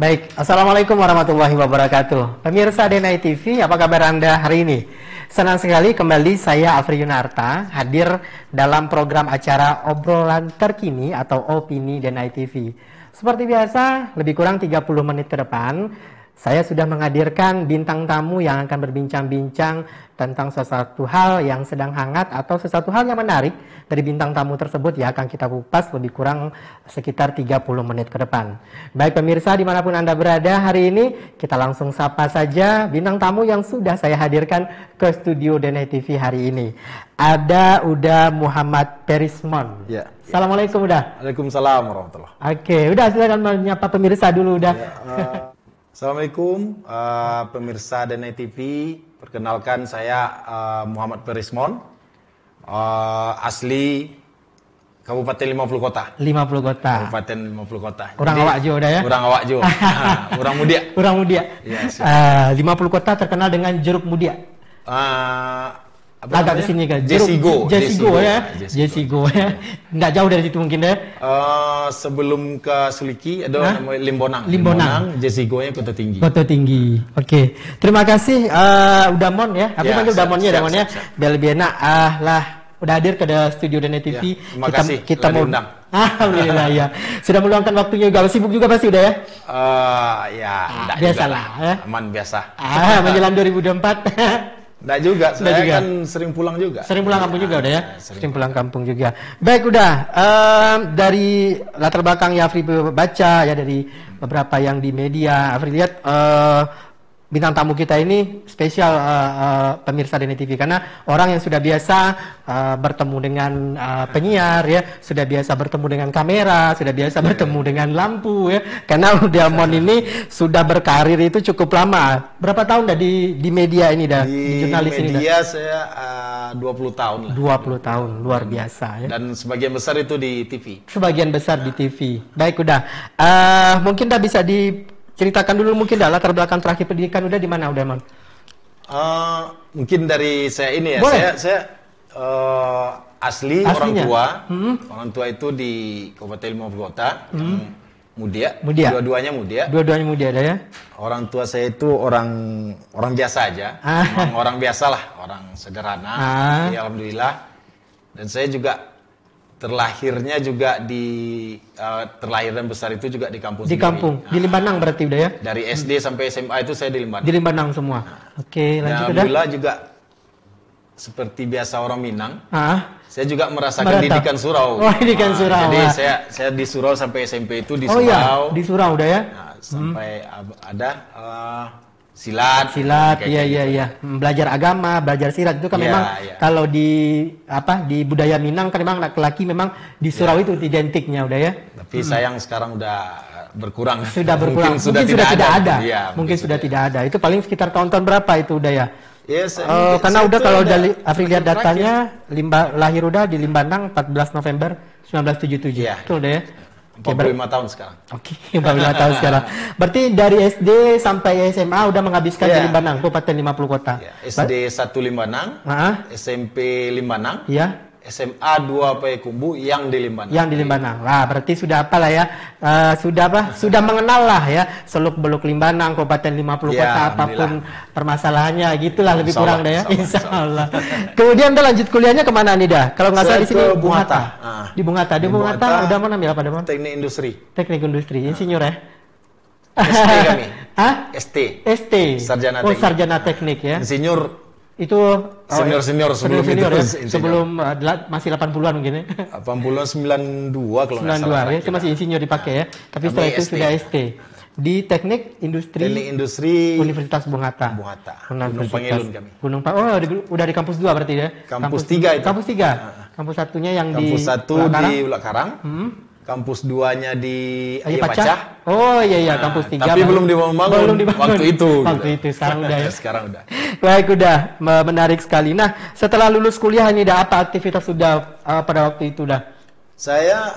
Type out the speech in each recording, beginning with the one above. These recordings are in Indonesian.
Baik, Assalamualaikum warahmatullahi wabarakatuh. Pemirsa Denai TV, apa kabar Anda hari ini? Senang sekali kembali saya Afri Yunarta hadir dalam program acara obrolan terkini atau Opini Denai TV. Seperti biasa, lebih kurang 30 menit ke depan, saya sudah menghadirkan bintang tamu yang akan berbincang-bincang tentang sesuatu hal yang sedang hangat atau sesuatu hal yang menarik dari bintang tamu tersebut yang akan kita kupas lebih kurang sekitar 30 menit ke depan. Baik pemirsa dimanapun Anda berada hari ini, kita langsung sapa saja bintang tamu yang sudah saya hadirkan ke studio Denai TV hari ini. Ada Uda Muhammad Perismon. Ya. Assalamualaikum Uda. Waalaikumsalam warahmatullahi. Oke, Uda silakan menyapa pemirsa dulu Uda. Ya, Assalamualaikum pemirsa Denai TV. Perkenalkan saya Muhammad Perismon, asli Kabupaten 50 Kota. 50 kota. Kabupaten 50 Kota. Orang awak jo dah ya. Orang awak jo. Orang mudia. Orang mudia. Ya, 50 kota terkenal dengan jeruk mudia. Agak ke sini kan. Jessigo. Jessigo ya. Jessigo ya. Enggak jauh dari situ mungkin deh. Sebelum ke Suliki ada nama Limbonang. Jessigo-nya Kota Tinggi. Kota Tinggi. Oke. Terima kasih Udamon ya. Aku panggil Udamonnya Udamonnya. Biar lebih enak. Lah udah hadir ke studio Denai TV. Ya, terima kasih. Kita mau diundang. Alhamdulillah ya. Sudah meluangkan waktunya juga. Sibuk juga pasti udah ya. Biasalah ya. Aman biasa. Menjelang 2024. Nggak juga, saya kan sering pulang juga. Sering pulang kampung juga udah ya? Sering pulang kampung juga. Baik udah, dari latar belakang yang Afri baca ya dari beberapa yang di media, Afri lihat bintang tamu kita ini spesial pemirsa Denai TV karena orang yang sudah biasa bertemu dengan penyiar ya, sudah biasa bertemu dengan kamera, sudah biasa bertemu dengan lampu ya. Karena Udamon ini sudah berkarir itu cukup lama. Berapa tahun dah di media ini dah? Di jurnalis ini dah? Di media saya 20 tahun lah. 20 tahun, luar biasa ya. Dan sebagian besar itu di TV. Sebagian besar di TV. Baik udah, mungkin dah bisa ceritakan dulu mungkin dah latar belakang terakhir pendidikan udah di mana udah Mon? Mungkin dari saya ini ya. Boleh. Saya Aslinya? Orang tua itu di Kabupaten 50 Kota. Mudia. Dua-duanya mudia. Dua-duanya mudia ada ya. Orang tua saya itu orang biasa aja. Memang orang biasa lah, orang sederhana. Jadi, alhamdulillah. Dan saya juga terlahirnya juga terlahir dan besar itu juga di kampung. Di kampung, di Limbanang berarti udah ya? Dari SD sampai SMA itu saya di Limbanang. Di Limbanang semua. Oke, lanjut udah. Alhamdulillah juga seperti biasa orang Minang. Saya juga merasakan didikan surau. Oh, didikan surau. Jadi saya di surau sampai SMP itu di surau. Oh iya, di surau udah ya? Nah, sampai ada silat, iya. Belajar agama, belajar silat itu kan memang kalau di budaya Minang kan memang laki-laki memang di surau itu identiknya udah ya. Tapi sayang sekarang udah berkurang. Sudah berkurang. Mungkin sudah tidak ada. Ya, mungkin sudah tidak ada. Itu paling sekitar tahun-tahun berapa itu udah ya? Yes, karena udah kalau dari Afri lihat datanya lahir udah di Limbanang 14 November 1977. Betul udah ya? 45 tahun sekarang. Oke, 45 tahun sekarang. Berarti dari SD sampai SMA udah menghabiskan di Limbanang, Kabupaten 50 Kota. SD 1 Limbanang, SMP Limbanang, SMA 2 Payakumbuh yang di Limbanang. Yang di Limbanang. Lah, berarti sudah apa lah ya? Sudah mengenal lah ya seluk-beluk Limbanang, Kabupaten 50 Kota apapun permasalahannya gitulah lebih kurang dah ya. Insyaallah. Kemudian dah lanjut kuliahnya kemana nih dah? Kalau nggak salah di sini Bung Hatta. Di Bung Hatta. Di Bung Hatta udah mau ambil apa dah, Mon? Teknik Industri. Teknik Industri, insinyur ya? ST kami. ST. Sarjana Teknik. Sarjana Teknik ya. Insinyur itu senior sebelum itu ya? Sebelum masih 80-an mungkin ya. 92 kalau nggak salah. 92 ya, itu masih insinyur dipakai ya. Tapi setelah itu sudah ST di Teknik Industri Universitas Bung Hatta. Gunung Pangilun kami. Udah di kampus 2 berarti ya. Kampus 3 itu. Kampus 3. Kampus satunya yang kampus di 1 di Ulak Karang. Kampus 2-nya di Ayah Pacah. Oh iya, kampus 3. Tapi belum dibangun. Waktu itu. Sekarang udah ya. Sekarang udah. Baik, udah menarik sekali. Nah, setelah lulus kuliah ini apa aktivitas sudah pada waktu itu dah? Saya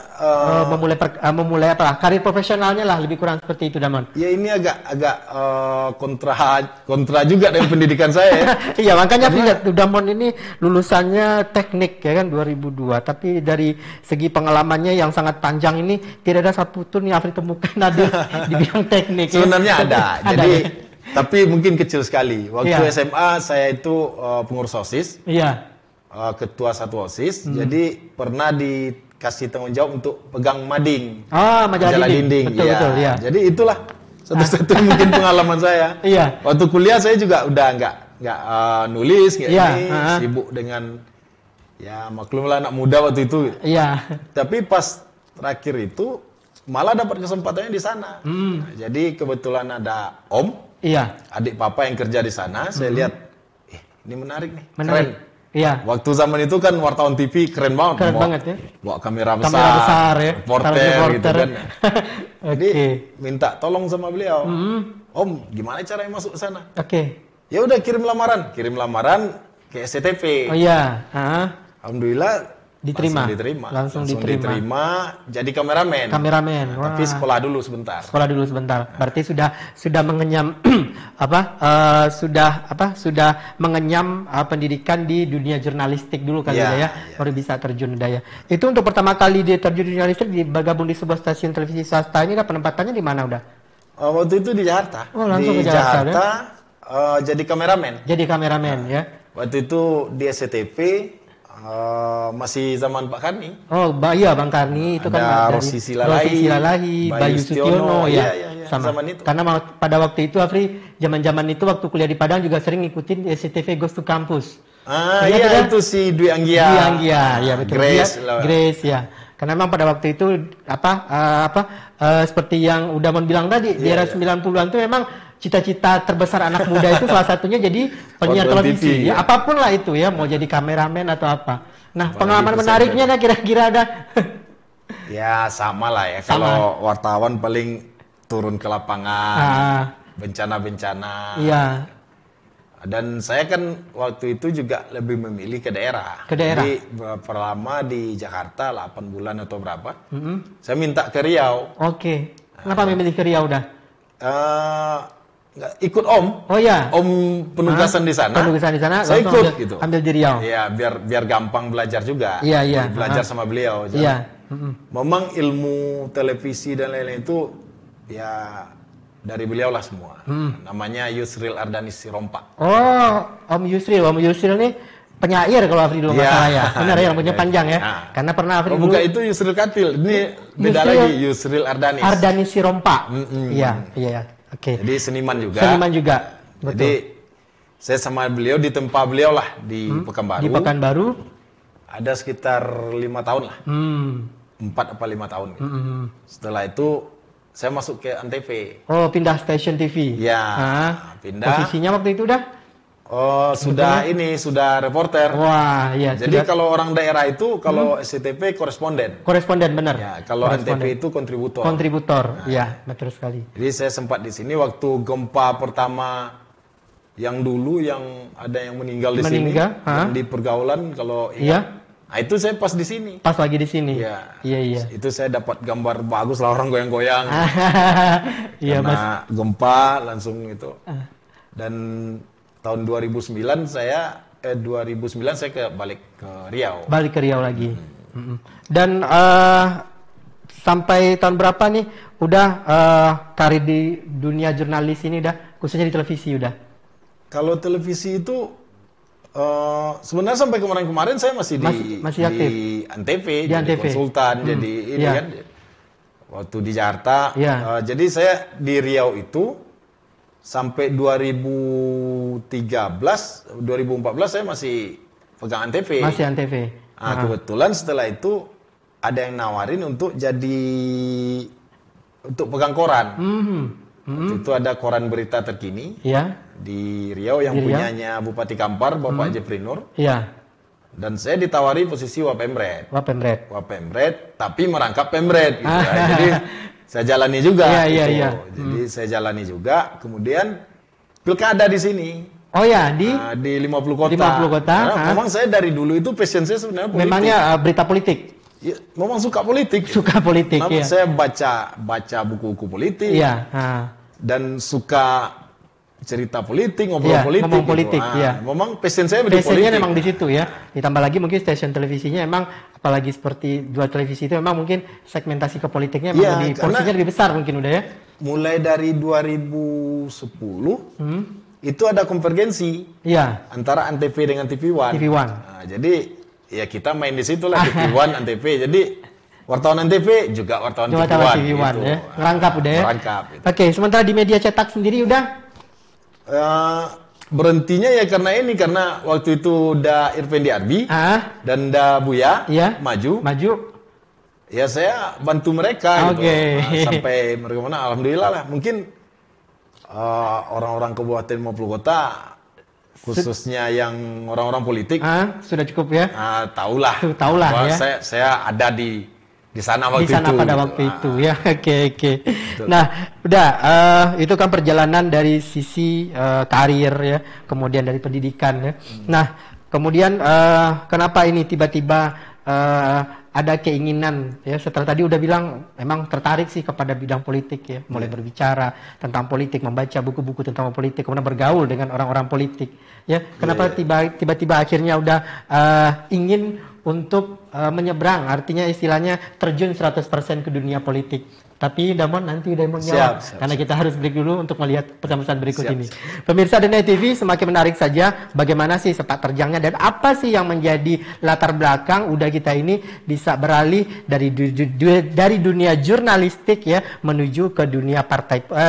memulai apa? Karir profesionalnya lah lebih kurang seperti itu, Damon. Ya ini agak kontra juga dengan pendidikan saya. Ya. Iya, makanya lihat Damon ini lulusannya teknik ya kan 2002, tapi dari segi pengalamannya yang sangat panjang ini tidak ada satupun yang Afri temukan ada di bidang teknik. Sebenarnya ya. ada. Jadi tapi mungkin kecil sekali. Waktu SMA saya itu pengurus OSIS. Iya. Ketua satu OSIS. Jadi pernah dikasih tanggung jawab untuk pegang mading. Majalah dinding. Betul, ya. betul, ya. Jadi itulah satu-satunya mungkin pengalaman saya. Iya. Waktu kuliah saya juga udah nggak nulis kayak ini, sibuk dengan ya maklumlah anak muda waktu itu. Iya. Tapi pas terakhir itu malah dapat kesempatannya di sana. Nah, jadi kebetulan ada Om, adik papa yang kerja di sana. Saya lihat, ini menarik nih, keren. Iya. Waktu zaman itu kan wartawan TV keren banget. Keren banget ya. Bawa kamera besar. Kamera besar ya. Reporter gitu kan. Jadi minta tolong sama beliau. Om, gimana caranya masuk ke sana? Ya udah kirim lamaran ke SCTV. Oh iya. Alhamdulillah langsung diterima jadi kameramen. Tapi sekolah dulu sebentar. Berarti sudah mengenyam sudah mengenyam pendidikan di dunia jurnalistik dulu kali ya. Baru bisa terjun ya. Itu untuk pertama kali dia terjun di jurnalistik, bergabung di sebuah stasiun televisi swasta ini, penempatannya di mana udah? Waktu itu di Jakarta. Langsung ke Jakarta. Jadi kameramen. Ya. Waktu itu di SCTV. Masih zaman Pak Karni. Iya Bang Karni itu kan ada Rosi Silalahi, Bayu Sutiono ya. Sama. Zaman itu. Karena pada waktu itu Afri zaman itu waktu kuliah di Padang juga sering ngikutin SCTV Ghost to Campus. Itu si Dwi Anggia. Ya betul. Grace ya. Karena memang pada waktu itu seperti yang udah bilang tadi di era 90-an itu memang cita-cita terbesar anak muda itu salah satunya jadi penyiar televisi. Ya apapun lah itu ya, mau jadi kameramen atau apa. Nah, pengalaman menariknya ada kira-kira ada. Ya sama lah ya. Kalau wartawan paling turun ke lapangan, bencana-bencana. Iya. Dan saya kan waktu itu juga lebih memilih ke daerah. Jadi berapa lama di Jakarta, 8 bulan atau berapa. Saya minta ke Riau. Kenapa memilih ke Riau dah? Ikut Om. Om penugasan di sana. Saya ikut gitu. Ambil di Riau. Iya, biar gampang belajar juga. Iya. Belajar sama beliau. Memang ilmu televisi dan lain-lain itu ya dari beliau lah semua. Namanya Yusril Ardani Sirompa. Om Yusril nih penyair kalau Afri dulu nggak salah ya. Benar ya, rambutnya panjang ya. Karena pernah Afri dulu. Bukan itu Yusril Katil. Ini beda lagi Yusril Ardani. Ardani Sirompa. Iya. Jadi seniman juga. Betul. Jadi saya sama beliau di tempat beliau lah di Pekanbaru. Di Pekanbaru ada sekitar 5 tahun lah. 4 apa 5 tahun. Gitu. Setelah itu saya masuk ke Antv. Pindah stasiun TV. Ya. Pindah. Posisinya waktu itu udah? Sudah reporter. Wah, iya. Jadi kalau orang daerah itu kalau SCTV koresponden. Benar. Ya, kalau Antv itu kontributor. Iya, betul sekali. Jadi saya sempat di sini waktu gempa pertama yang dulu yang ada yang meninggal di sini di pergaulan kalau ingat. Nah, itu saya pas di sini. Pas lagi di sini. Iya. Itu saya dapat gambar bagus lah orang goyang-goyang. Iya, karena gempa langsung itu. Dan tahun 2009 saya balik ke Riau. Balik ke Riau lagi. Dan sampai tahun berapa nih udah karir di dunia jurnalis ini udah khususnya di televisi udah? Kalau televisi itu sebenarnya sampai kemarin-kemarin saya masih aktif di Antv, jadi konsultan, jadi ini kan waktu di Jakarta. Jadi saya di Riau itu sampai 2014 saya masih pegang Antv. Masih Antv. Kebetulan setelah itu ada yang nawarin untuk pegang koran. Itu ada koran berita terkini di Riau yang punyanya Bupati Kampar, Bapak Jeffrey Nur. Dan saya ditawari posisi Wapemret, tapi merangkap Pemret. Gitu. Jadi saya jalani juga. Jadi saya jalani juga. Kemudian pilkada di sini. Di 50 kota. Memang saya dari dulu itu passion saya sebenarnya politik. Memangnya berita politik. Ya, memang suka politik. Suka politik, ya. Ya. Saya baca buku-buku politik. Iya. Dan suka cerita politik, ngobrol politik. Ngomong politik, gitu. ya. Memang passion saya di politik. Passionnya memang di situ ya. Ditambah lagi mungkin stasiun televisinya emang, apalagi seperti dua televisi itu memang mungkin segmentasi ke politiknya memang lebih, porsinya lebih besar mungkin udah ya. Mulai dari 2010 itu ada konvergensi antara Antv dengan TV One. Nah, jadi ya kita main di situ lah, TV One, Antv. Jadi wartawan Antv juga wartawan TV One gitu. Ya. Ngerangkap udah ya. Gitu. Oke, sementara di media cetak sendiri udah berhentinya ya karena waktu itu udah Irfendi Arbi dan da Buya maju. Ya saya bantu mereka gitu. Sampai mereka mana, alhamdulillah lah. Mungkin orang-orang kabupaten maupun kota, khususnya yang orang-orang politik sudah cukup ya. Tahulah ya. Saya ada di sana waktu itu. Pada waktu itu ya. Oke. Nah, udah itu kan perjalanan dari sisi karir ya, kemudian dari pendidikan ya. Nah, kemudian kenapa ini tiba-tiba ada keinginan ya, setelah tadi udah bilang memang tertarik sih kepada bidang politik ya, mulai berbicara tentang politik, membaca buku-buku tentang politik, kemudian bergaul dengan orang-orang politik ya. Kenapa tiba-tiba akhirnya udah ingin untuk menyeberang, artinya istilahnya terjun 100% ke dunia politik. Tapi Damon nanti udah mau jawab, karena kita harus break dulu untuk melihat pesan-pesan berikut ini. Pemirsa Denai TV, semakin menarik saja bagaimana sih sepak terjangnya dan apa sih yang menjadi latar belakang udah kita ini bisa beralih dari dunia jurnalistik ya menuju ke dunia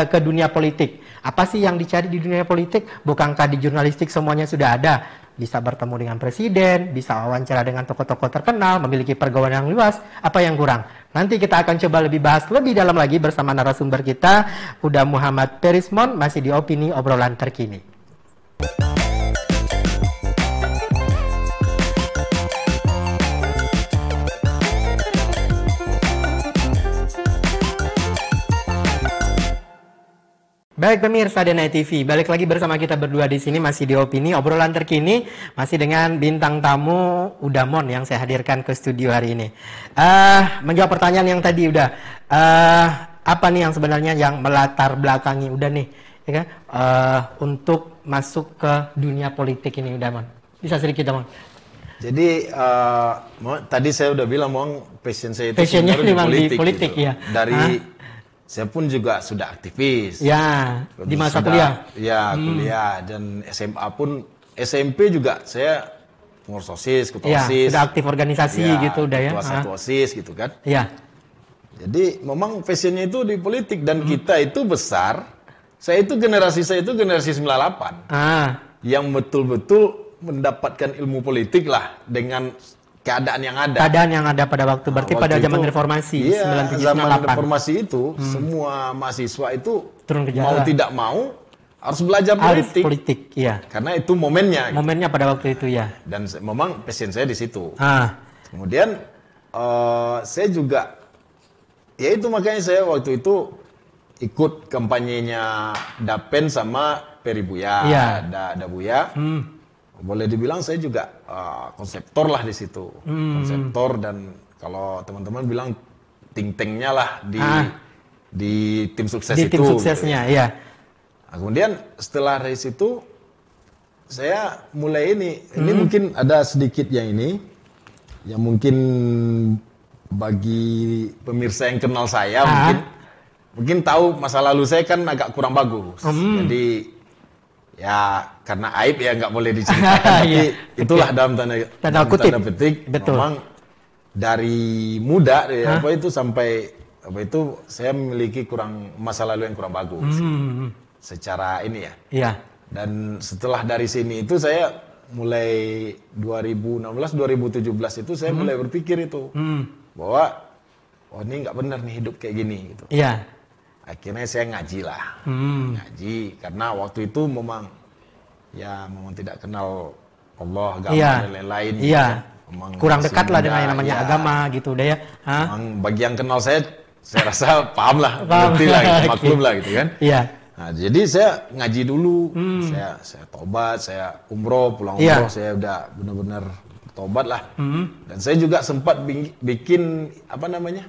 ke dunia politik. Apa sih yang dicari di dunia politik? Bukankah di jurnalistik semuanya sudah ada? Bisa bertemu dengan presiden, bisa wawancara dengan tokoh-tokoh terkenal, memiliki pergaulan yang luas. Apa yang kurang? Nanti kita akan coba lebih bahas lebih dalam lagi bersama narasumber kita, Huda Muhammad Perismon, masih di Opini Obrolan Terkini. Baik pemirsa Denai TV, balik lagi bersama kita berdua di sini masih di Opini Obrolan Terkini, masih dengan bintang tamu Udamon yang saya hadirkan ke studio hari ini. Menjawab pertanyaan yang tadi udah, apa nih yang sebenarnya yang melatar belakangi udah nih, ya kan, untuk masuk ke dunia politik ini Udamon. Bisa sedikit Udamon? Jadi tadi saya udah bilang passion saya itu passionnya memang di politik gitu. Ya. Dari saya pun juga sudah aktivis. Ya, di masa kuliah. Ya, kuliah dan SMA pun, SMP juga saya pengurus OSIS, ketua OSIS. Sudah aktif organisasi gitu udah ya. Ketua satu OSIS gitu kan. Ya. Jadi memang passionnya itu di politik dan kita itu besar. Saya itu generasi 98. Yang betul-betul mendapatkan ilmu politik lah dengan keadaan yang ada. Keadaan yang ada pada waktu, berarti pada zaman reformasi. Iya, zaman reformasi itu, semua mahasiswa itu turun ke jalan. Mau tidak mau, harus belajar politik. Iya. Karena itu momennya. Momennya pada waktu itu ya. Dan memang passion saya di situ. Kemudian, saya juga, ya itu makanya saya waktu itu ikut kampanyenya Dapen sama Peri Buya. Iya. Da Buya. Boleh dibilang saya juga konseptor lah di situ, konseptor, dan kalau teman-teman bilang ting-tengnya lah di tim sukses di itu. Tim suksesnya, gitu. Ya. Nah, kemudian setelah dari situ saya mulai ini mungkin ada sedikit yang mungkin bagi pemirsa yang kenal saya mungkin tahu masa lalu saya kan agak kurang bagus, jadi ya karena aib ya nggak boleh diceritakan, tapi itulah dalam tanda petik. Betul. Memang dari muda sampai saya memiliki masa lalu yang kurang bagus secara ini ya. Iya. Dan setelah dari sini itu saya mulai 2016 2017 itu saya mulai berpikir itu bahwa ini nggak benar nih hidup kayak gini gitu. Iya. Akhirnya saya ngaji lah, ngaji karena waktu itu memang tidak kenal Allah, agama dan lain-lain. Iya. Kurang dekat lah dengan yang namanya agama gitu, udah ya. Memang bagi yang kenal saya rasa paham lah, ngerti lah, gitu, maklum lah gitu kan. Iya. Nah, jadi saya ngaji dulu, saya tobat, saya umroh, pulang umroh, saya udah benar-benar tobat lah. Dan saya juga sempat bikin apa namanya,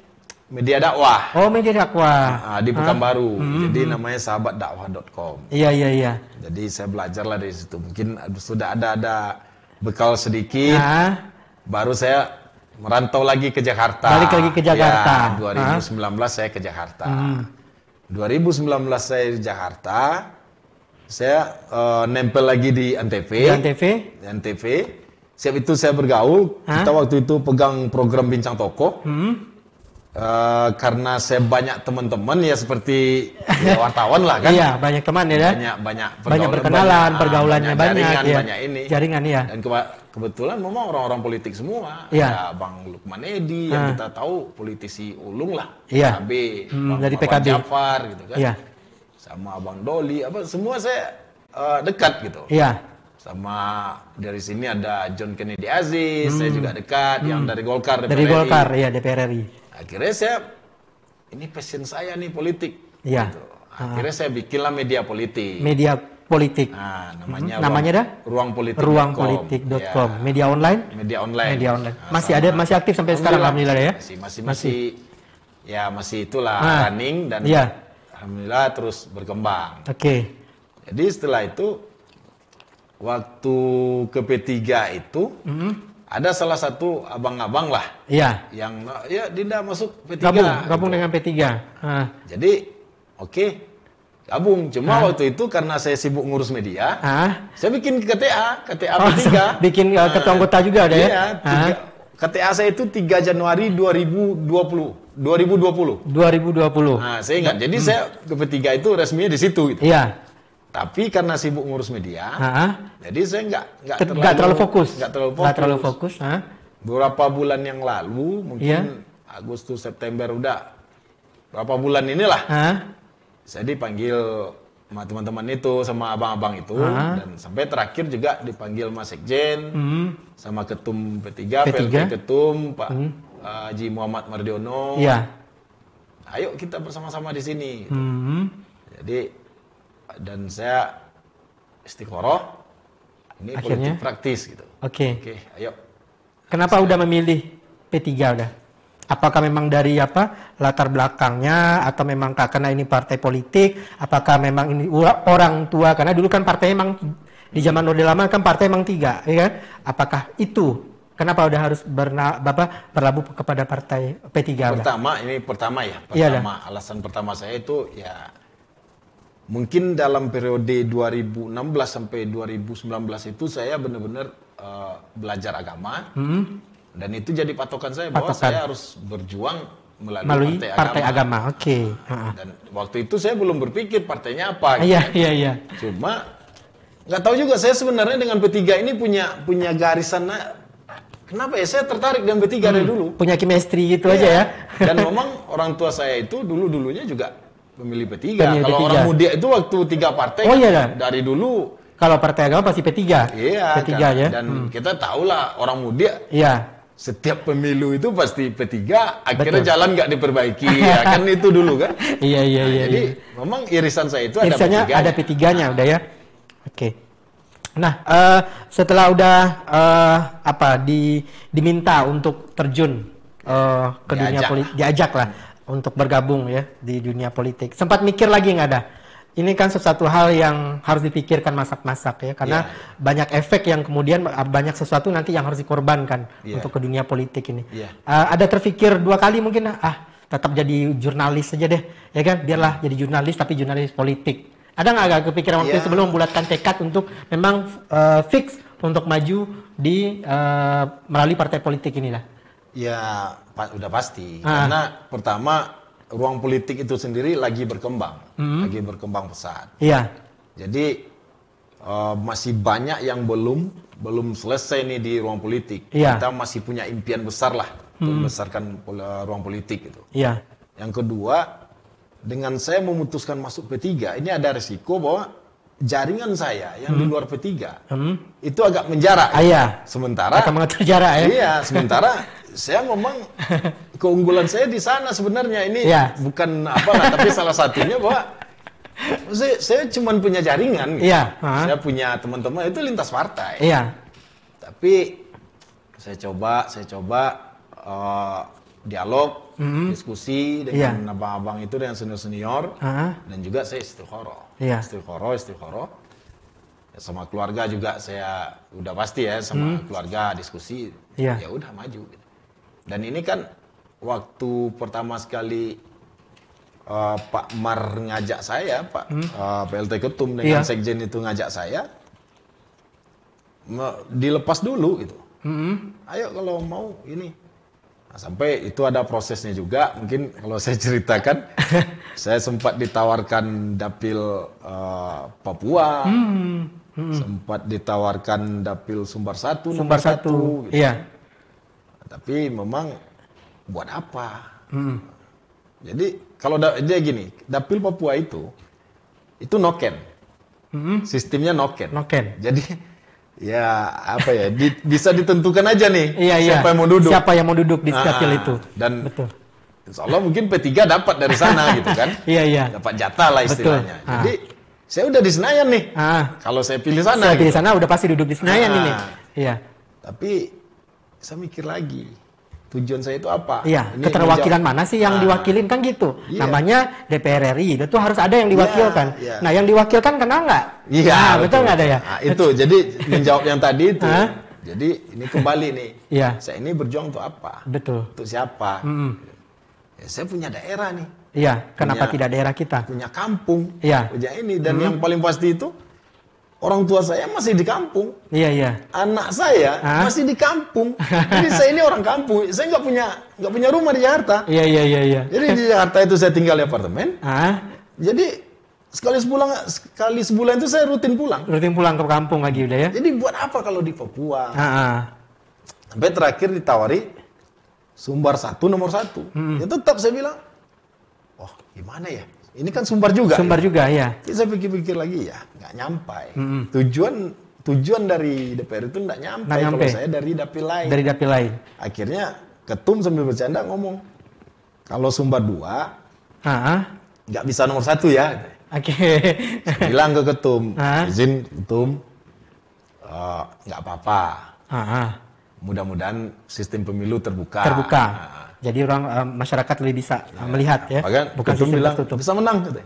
media dakwah. Oh, media dakwah. Di Pekanbaru. Jadi namanya sahabatdakwah.com. Iya. Jadi saya belajar lah dari situ. Mungkin sudah ada bekal sedikit. Baru saya merantau lagi ke Jakarta. Balik lagi ke Jakarta. Ya, 2019 saya ke Jakarta. 2019 saya di Jakarta. Saya nempel lagi di Antv. Di Antv. Siap itu saya bergaul. Kita waktu itu pegang program Bincang Tokoh. Karena saya banyak teman-teman ya seperti wartawan lah kan. Iya, banyak teman ya. Banyak berkenalan, pergaulannya banyak. Jaringan ya. Dan kebetulan memang orang-orang politik semua. Iya. Ada Bang Lukman Edi yang kita tahu politisi ulung lah. Iya. PKB. Dari PKB. Jafar gitu kan. Iya. Sama Abang Doli, semua saya dekat gitu. Iya. Sama dari sini ada John Kennedy Aziz, saya juga dekat, yang dari Golkar, Dari Golkar, ya DPR RI. Akhirnya saya, ini passion saya nih politik. Iya. Gitu. Akhirnya saya bikinlah media politik. Media politik. Nah, namanya ruangpolitik.com. Ruangpolitik.com. Ya. Media online? Media online. Masih aktif sampai sekarang alhamdulillah ya. Masih itulah running dan alhamdulillah terus berkembang. Oke. Jadi setelah itu waktu ke P3 itu ada salah satu abang-abang lah. Iya. Yang Dinda masuk P3. Gabung dengan P3. Jadi gabung. Cuma waktu itu karena saya sibuk ngurus media, saya bikin KTA P3. Bikin ketua anggota juga ada ya? Iya, KTA saya itu 3 Januari 2020. Nah, saya ingat. Jadi saya ke P3 itu resminya di situ gitu. Iya. Tapi karena sibuk ngurus media, jadi saya nggak terlalu fokus. Beberapa bulan yang lalu, mungkin Agustus September udah berapa bulan inilah, saya dipanggil sama teman-teman itu, sama abang-abang itu, dan sampai terakhir juga dipanggil Mas Sekjen, sama Ketum P3, PLT Ketum Pak Haji Muhammad Mardiono. Iya. Ayo kita bersama-sama di sini. Gitu. Jadi dan saya istiqoroh, ini akhirnya politik praktis gitu. Oke, ayo. Kenapa udah memilih P3 udah? Apakah memang dari latar belakangnya, atau memang karena ini partai politik? Apakah memang ini orang tua? Karena dulu kan partai emang di zaman Orde Lama kan partai emang 3, ya kan? Apakah itu? Kenapa udah harus berlabuh kepada partai P3? Alasan pertama saya itu mungkin dalam periode 2016 sampai 2019 itu saya benar-benar belajar agama, dan itu jadi patokan saya bahwa saya harus berjuang melalui partai agama. Oke. Dan waktu itu saya belum berpikir partainya apa. Iya. Cuma nggak tahu juga, saya sebenarnya dengan P3 ini punya garisan. Kenapa ya saya tertarik dengan P3 dari dulu? Punya chemistry gitu aja ya. Dan memang orang tua saya itu dulunya juga pemilih P3. Kalau orang muda itu waktu 3 partai dari dulu. Kalau partai agama pasti P3. Iya. P3 ya. Dan kita tahulah orang muda. Iya. Setiap pemilu itu pasti P3. Akhirnya jalan nggak diperbaiki. Ya kan itu dulu kan. Iya. Jadi memang irisan saya itu ada P3. Ada P3-nya udah ya. Oke. Nah, setelah udah diminta untuk terjun ke dunia politik, diajak lah untuk bergabung ya di dunia politik. Sempat mikir lagi nggak ada? Ini kan sesuatu hal yang harus dipikirkan masak-masak ya, karena banyak efek yang kemudian banyak sesuatu nanti yang harus dikorbankan untuk ke dunia politik ini. Ada terfikir 2 kali mungkin, tetap jadi jurnalis saja deh, ya kan? Biarlah jadi jurnalis tapi jurnalis politik. Ada nggak agak kepikiran waktu sebelum membulatkan tekad untuk memang fix untuk maju di melalui partai politik inilah? Ya, udah pasti. Karena pertama, ruang politik itu sendiri lagi berkembang. Lagi berkembang pesat. Iya. Jadi, masih banyak yang belum selesai nih di ruang politik. Iya. Kita masih punya impian besar lah untuk membesarkan ruang politik itu. Iya. Yang kedua, dengan saya memutuskan masuk P3, ini ada resiko bahwa jaringan saya yang di luar P3 itu agak menjarak. Sementara akan mengatur jarak ya. Iya, sementara saya memang keunggulan saya di sana sebenarnya ini bukan apalah, tapi salah satunya bahwa saya cuma punya jaringan. Gitu. Saya punya teman-teman itu lintas partai. Tapi Saya coba dialog, diskusi dengan abang-abang itu, dengan senior-senior, dan juga saya istikharah. Istikharah. Sama keluarga juga saya udah pasti ya, sama keluarga diskusi, ya udah maju. Dan ini kan waktu pertama sekali Pak Mar ngajak saya, Pak PLT Ketum dengan Sekjen itu ngajak saya, dilepas dulu gitu. Ayo kalau mau ini. Nah, sampai itu ada prosesnya juga. Mungkin kalau saya ceritakan, saya sempat ditawarkan dapil Papua, sempat ditawarkan dapil Sumbar 1, nomor 1. Gitu. Iya. Tapi memang buat apa? Jadi kalau dia gini, dapil Papua itu noken, sistemnya noken. Jadi ya apa ya, bisa ditentukan aja nih siapa yang mau duduk. Siapa yang mau duduk di dapil itu. Dan betul. Insya Allah mungkin P3 dapat dari sana gitu kan. Dapat jatah lah istilahnya. Jadi saya udah di Senayan nih. Kalau saya pilih sana. Saya pilih sana udah pasti duduk di Senayan ini. Iya. Tapi saya mikir lagi, tujuan saya itu apa? Iya, keterwakilan mana sih yang diwakilin kan gitu. Namanya DPR RI, itu harus ada yang diwakilkan. Nah, yang diwakilkan kenal nggak? Iya, betul nggak ada ya? Itu, jadi menjawab yang tadi itu. Jadi ini kembali nih. Saya ini berjuang untuk apa? Betul. Untuk siapa? Ya, saya punya daerah nih. Iya, kenapa tidak daerah kita? Punya kampung. Iya. Punya ini, dan yang paling pasti itu, orang tua saya masih di kampung. Iya. Anak saya masih di kampung. Jadi saya ini orang kampung. Saya nggak punya rumah di Jakarta. Iya. Jadi di Jakarta itu saya tinggal di apartemen. Jadi sekali sebulan itu saya rutin pulang. Rutin pulang ke kampung lagi udah ya. Jadi buat apa kalau di Papua? Sampai terakhir ditawari Sumbar 1 nomor 1. Ya tetap saya bilang, oh gimana ya? Ini kan Sumbar juga. Sumbar juga, ya. Jadi saya pikir-pikir lagi, ya nggak nyampai. Tujuan dari DPR itu nggak nyampai. Kalau saya dari dapil lain. Dari dapil lain. Akhirnya Ketum sambil bercanda ngomong, kalau Sumbar 2, nggak bisa nomor 1 ya. Saya bilang ke Ketum, izin Ketum, nggak apa-apa. Mudah-mudahan sistem pemilu terbuka. Jadi orang masyarakat lebih bisa melihat ya. Bukan Ketum bilang tertutup. Bisa menang gitu.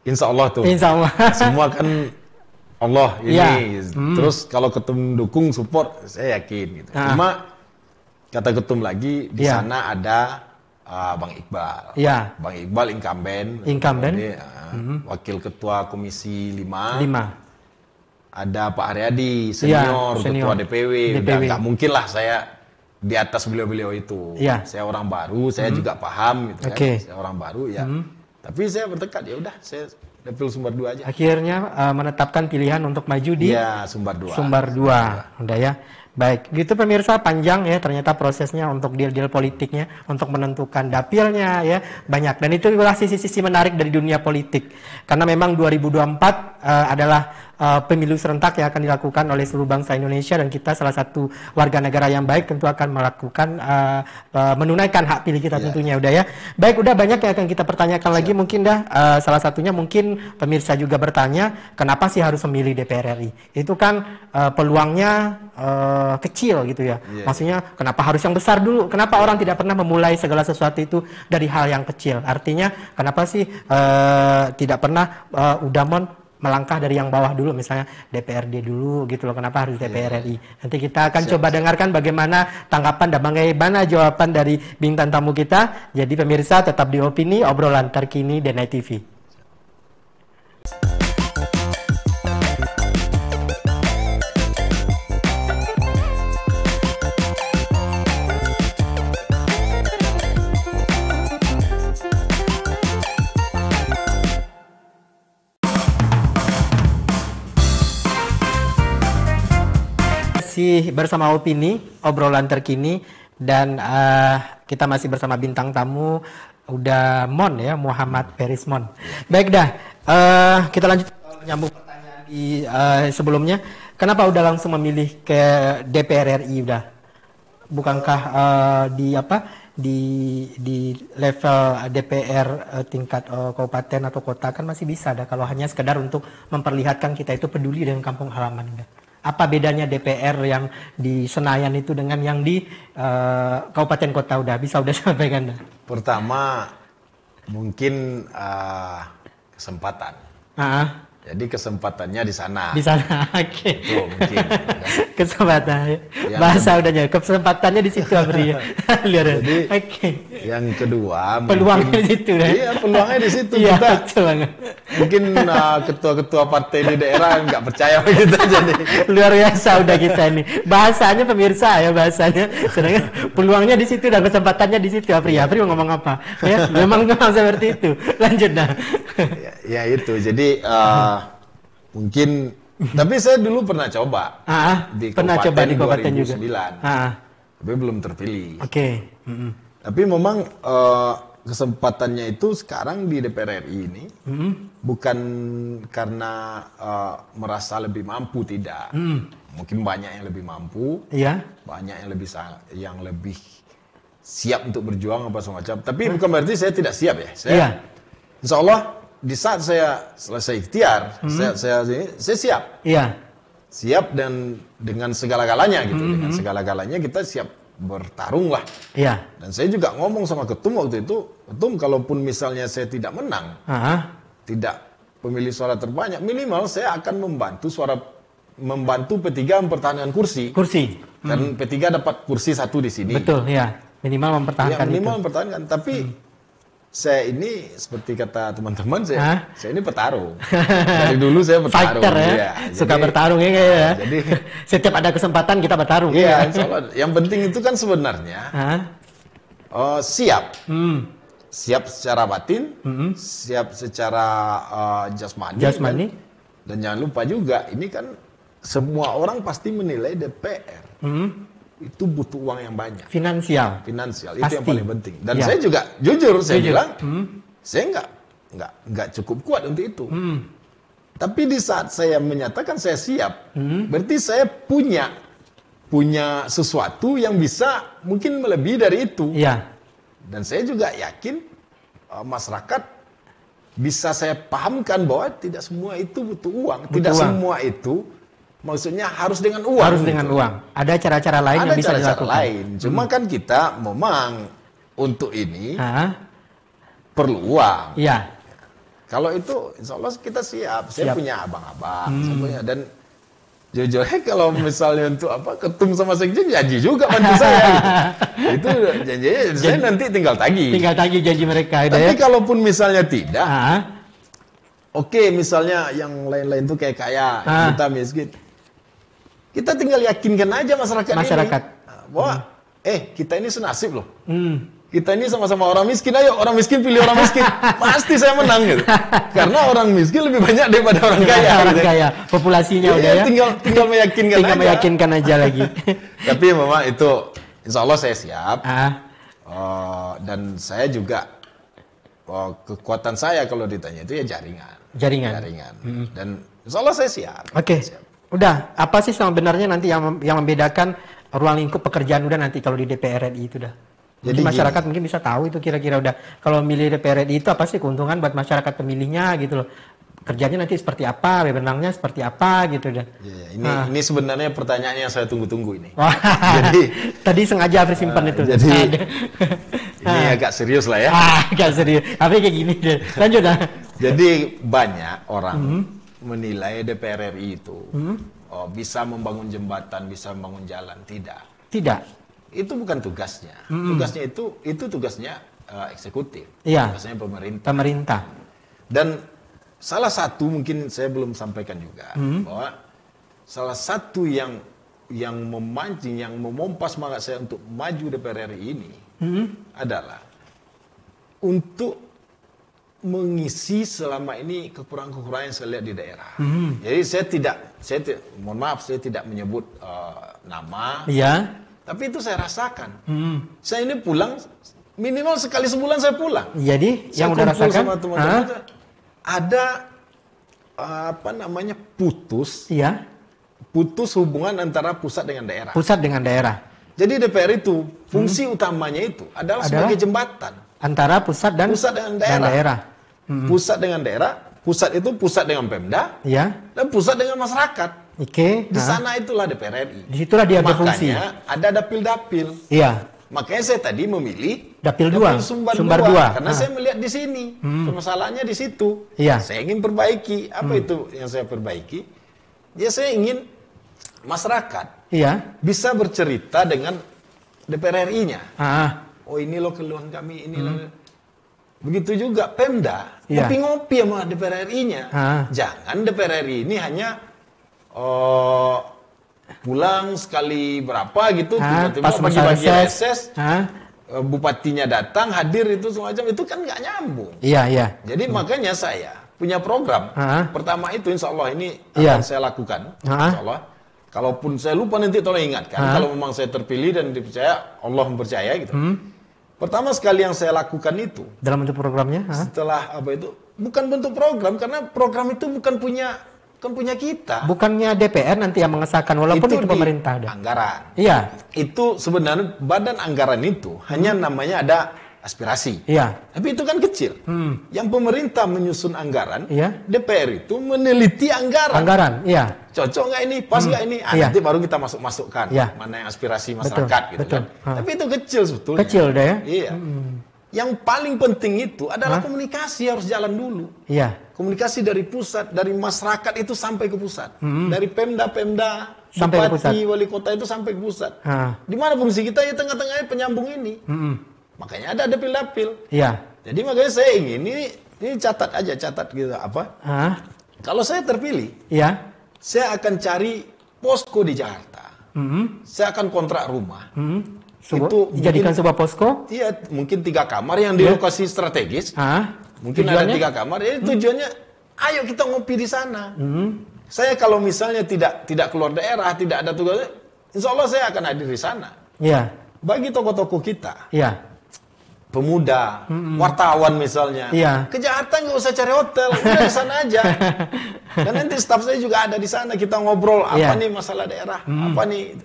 Insya Allah tuh. Insya Allah. Semua kan Allah ini. Terus kalau Ketum dukung support, saya yakin gitu. Cuma kata Ketum lagi di sana ada Bang Iqbal. Bang Iqbal incumbent. Wakil Ketua Komisi 5. Ada Pak Haryadi senior. Ketua DPW. Nggak mungkin lah saya di atas beliau-beliau itu. Saya orang baru, saya juga paham gitu kan. Saya orang baru ya. Tapi saya bertekad, ya udah saya dapil Sumbar 2 aja. Akhirnya menetapkan pilihan untuk maju di Sumbar 2. Sumbar 2. Udah ya. Baik, gitu pemirsa, panjang ya ternyata prosesnya untuk deal-deal politiknya, untuk menentukan dapilnya ya, banyak. Dan itu adalah sisi-sisi menarik dari dunia politik. Karena memang 2024 adalah pemilu serentak yang akan dilakukan oleh seluruh bangsa Indonesia, dan kita salah satu warga negara yang baik tentu akan melakukan menunaikan hak pilih kita tentunya. Udah ya. Baik, udah banyak yang akan kita pertanyakan lagi, mungkin salah satunya mungkin pemirsa juga bertanya, kenapa sih harus memilih DPR RI? Itu kan peluangnya kecil gitu ya. Maksudnya kenapa harus yang besar dulu? Kenapa orang tidak pernah memulai segala sesuatu itu dari hal yang kecil? Artinya kenapa sih tidak pernah Udamon melangkah dari yang bawah dulu, misalnya DPRD dulu gitu loh, kenapa harus DPR RI? Nanti kita akan coba dengarkan bagaimana tanggapan dan bagaimana jawaban dari bintang tamu kita. Jadi pemirsa tetap di Opini, obrolan terkini DNI TV. Masih bersama Opini, obrolan terkini, dan kita masih bersama bintang tamu udah Mon ya, Muhammad Perismon. Baik dah, kita lanjut nyambung pertanyaan di sebelumnya. Kenapa udah langsung memilih ke DPR RI udah? Bukankah di level DPR tingkat kabupaten atau kota kan masih bisa dah, kalau hanya sekedar untuk memperlihatkan kita itu peduli dengan kampung halaman udah. Apa bedanya DPR yang di Senayan itu dengan yang di kabupaten kota? Udah sampaikan dah. Pertama mungkin kesempatan. Jadi kesempatannya di sana. Di sana, oke. Tuh, mungkin. Kesempatan. Bahasa udahnya, kesempatannya di situ, Abri. Lihat. Oke. Yang kedua, peluangnya di situ, ya? Iya, peluangnya di situ. Iya, mungkin ketua-ketua partai di daerah nggak percaya kita jadi. Luar biasa udah kita ini. Bahasanya pemirsa ya, bahasanya. Sedangkan peluangnya di situ dan kesempatannya di situ. Apri mau ngomong apa? Ya, memang seperti itu. Lanjut dah. Ya itu. Jadi mungkin, tapi saya dulu pernah coba di kabupaten juga. Tapi belum terpilih. Oke. Tapi memang kesempatannya itu sekarang di DPR RI ini bukan karena merasa lebih mampu, tidak. Mungkin banyak yang lebih mampu, banyak yang lebih siap untuk berjuang apa semacam. Tapi bukan berarti saya tidak siap ya. Insya Allah di saat saya selesai ikhtiar, saya siap. Siap dan dengan segala-galanya gitu. Dengan segala-galanya kita siap bertarung lah. Dan saya juga ngomong sama ketum waktu itu, ketum kalaupun misalnya saya tidak menang, tidak pemilih suara terbanyak, minimal saya akan membantu P3 mempertahankan kursi. Dan P3 dapat kursi 1 di sini. Betul, ya. Minimal mempertahankan mempertahankan. Tapi saya ini seperti kata teman-teman saya ini petarung. Dari dulu saya bertarung. Fighter ya. Suka bertarung ya kayaknya ya. Jadi setiap ada kesempatan kita bertarung. Iya, yang penting itu kan sebenarnya siap. Siap secara batin, siap secara jasmani. Dan jangan lupa juga ini kan semua orang pasti menilai DPR. Itu butuh uang yang banyak. Finansial itu yang paling penting. Dan saya juga jujur bilang, saya nggak cukup kuat untuk itu. Tapi di saat saya menyatakan saya siap, berarti saya punya sesuatu yang bisa mungkin melebihi dari itu. Dan saya juga yakin masyarakat bisa saya pahamkan bahwa tidak semua itu butuh uang. Tidak semua itu maksudnya harus dengan uang. Harus dengan uang. Ada cara-cara lain yang bisa dilakukan. Ada cara lain. Cuma kan kita memang untuk ini perlu uang. Kalau itu insya Allah kita siap. Saya punya abang-abang. Dan jujurnya kalau misalnya untuk ketum sama sekjen janji juga bantu saya. Itu janjinya saya nanti tinggal tagih. Tinggal tagih janji mereka. Tapi kalaupun misalnya tidak, oke, misalnya yang lain-lain tuh kayak kaya, kita miskin. Kita tinggal yakinkan aja masyarakat ini bahwa kita ini senasib loh. Kita ini sama-sama orang miskin, ayo orang miskin pilih orang miskin. Pasti saya menang gitu. Karena orang miskin lebih banyak daripada orang kaya. Orang kaya, populasinya udah ya. Tinggal meyakinkan aja lagi. Tapi memang itu insya Allah saya siap. Dan saya juga kekuatan saya kalau ditanya itu ya jaringan. Dan insya Allah saya siap. Oke. Udah, apa sih sebenarnya nanti yang membedakan ruang lingkup pekerjaan udah nanti kalau di DPR RI itu dah? Jadi masyarakat mungkin bisa tahu itu kira-kira udah kalau milih DPR RI itu apa sih keuntungan buat masyarakat pemilihnya gitu loh. Kerjanya nanti seperti apa, wewenangnya seperti apa gitu dah. Ini sebenarnya pertanyaan yang saya tunggu-tunggu ini. Jadi tadi sengaja Afri simpan itu. Jadi ini agak serius lah ya. Agak serius. Afri kayak gini deh. Lanjut dah. Jadi banyak orang menilai DPR RI itu bisa membangun jembatan, bisa membangun jalan. Tidak. Itu bukan tugasnya. Tugasnya itu tugasnya eksekutif. Tugasnya pemerintah. Dan salah satu mungkin saya belum sampaikan juga bahwa salah satu yang memancing, yang memompas semangat saya untuk maju DPR RI ini adalah untuk mengisi selama ini kekurangan-kekurangan yang saya lihat di daerah. Jadi saya mohon maaf saya tidak menyebut nama. Tapi itu saya rasakan. Saya ini pulang minimal sekali sebulan saya pulang. Jadi saya yang udah rasakan sama teman-teman ada putus hubungan antara pusat dengan daerah. Jadi DPR itu fungsi utamanya itu adalah sebagai jembatan antara pusat dan daerah. Pusat dengan daerah, pusat itu pusat dengan Pemda, dan pusat dengan masyarakat. Oke. Di sana itulah DPR RI. Disitulah dia berfungsi. Makanya ada dapil-dapil. Iya. Makanya saya tadi memilih Dapil 2, Sumbar 2 karena saya melihat di sini permasalahannya di situ. Iya. Saya ingin perbaiki. Apa itu yang saya perbaiki? Ya saya ingin masyarakat bisa bercerita dengan DPR RI-nya. Oh ini loh keluhan kami, ini loh. Begitu juga Pemda, ngopi-ngopi sama DPR RI-nya. Jangan DPR RI ini hanya pulang sekali berapa gitu, tiba-tiba bagi-bagi reses, bupatinya datang, hadir itu semacam, itu kan nggak nyambung. Iya. Jadi makanya saya punya program. Pertama itu insya Allah ini akan saya lakukan. Insya Allah. Kalaupun saya lupa nanti tolong ingatkan. Kalau memang saya terpilih dan dipercaya, Allah mempercaya gitu. Pertama sekali yang saya lakukan itu dalam bentuk programnya setelah apa itu bukan bentuk program karena program itu bukan punya kita. Bukannya DPR nanti yang mengesahkan walaupun itu pemerintah ada. Anggaran. Iya. Itu sebenarnya badan anggaran itu hanya namanya ada aspirasi. Iya. Tapi itu kan kecil. Yang pemerintah menyusun anggaran, DPR itu meneliti anggaran. Anggaran, iya. Cocok nggak ini, pas nggak ini, nanti baru kita masukkan mana yang aspirasi masyarakat gitu kan. Tapi itu kecil sebetulnya. Kecil deh ya. Iya. Yang paling penting itu adalah komunikasi harus jalan dulu. Iya. Komunikasi dari pusat, dari masyarakat itu sampai ke pusat. Dari Pemda, sampai Bupati, Wali Kota itu sampai ke pusat. Di mana fungsi kita ya tengah-tengahnya penyambung ini. Makanya ada dapil-dapil. Iya. Jadi makanya saya ingin ini catat gitu apa? Kalau saya terpilih, saya akan cari posko di Jakarta. Saya akan kontrak rumah. Itu dijadikan sebuah posko? Iya, mungkin 3 kamar yang di lokasi strategis. Mungkin tujuannya? Ada 3 kamar. Jadi tujuannya, ayo kita ngopi di sana. Saya kalau misalnya tidak keluar daerah, tidak ada tugas, insya Allah saya akan hadir di sana. Iya. Bagi tokoh-tokoh kita. Iya. Pemuda, wartawan misalnya, ke Jakarta nggak usah cari hotel, udah di sana aja. Dan nanti staf saya juga ada di sana, kita ngobrol apa nih masalah daerah, apa nih